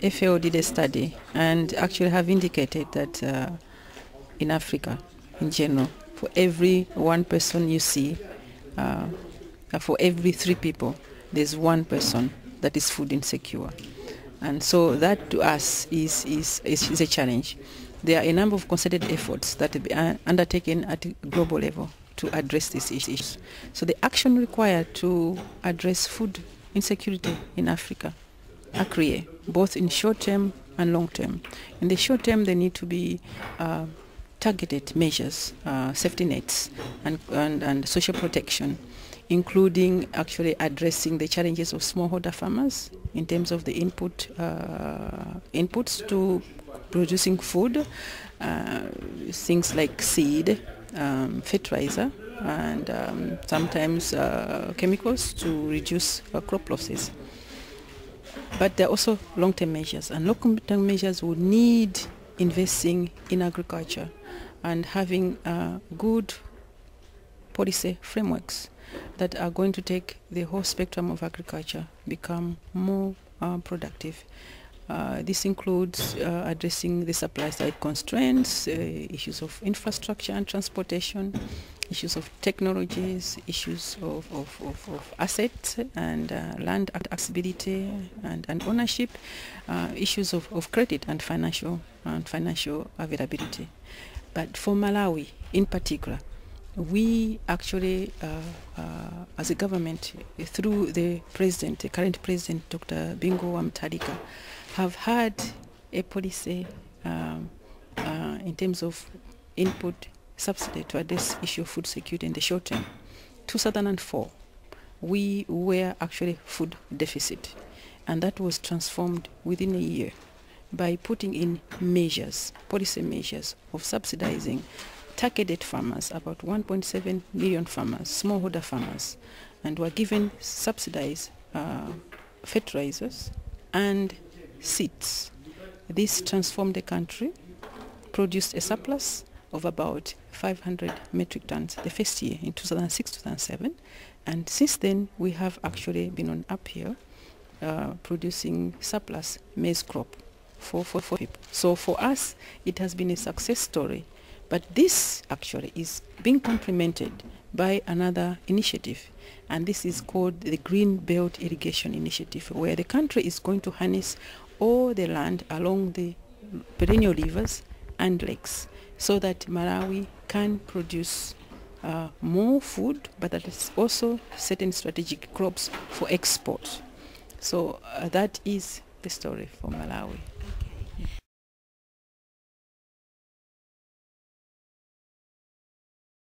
FAO did a study and actually have indicated that in Africa, in general, for every one person you see, for every 3 people, there's one person that is food insecure. And so that to us is a challenge. There are a number of concerted efforts that have been undertaken at a global level to address these issues. So the action required to address food insecurity in Africa are clear, both in short term and long term. In the short term, there need to be targeted measures, safety nets, and social protection, including actually addressing the challenges of smallholder farmers in terms of the inputs to producing food, things like seed, fertilizer, and sometimes chemicals to reduce crop losses. But there are also long-term measures, and long-term measures will need investing in agriculture and having good policy frameworks that are going to take the whole spectrum of agriculture become more productive. This includes addressing the supply side constraints, issues of infrastructure and transportation, issues of technologies, issues of assets and land accessibility and ownership, issues of credit and financial availability. But for Malawi in particular, we actually, as a government, through the current president, Dr. Bingu wa Mutharika, have had a policy in terms of input subsidy to address issue of food security in the short term. 2004, we were actually food deficit, and that was transformed within a year by putting in measures, policy measures of subsidizing targeted farmers, about 1.7 million farmers, smallholder farmers, and were given subsidized fertilizers and seeds. This transformed the country, produced a surplus of about 500 metric tons the first year in 2006-2007, and since then we have actually been on uphill producing surplus maize crop for people. So for us, it has been a success story. But this actually is being complemented by another initiative, and this is called the Green Belt Irrigation Initiative, where the country is going to harness all the land along the perennial rivers and lakes so that Malawi can produce more food, but that is also certain strategic crops for export. So that is the story for Malawi.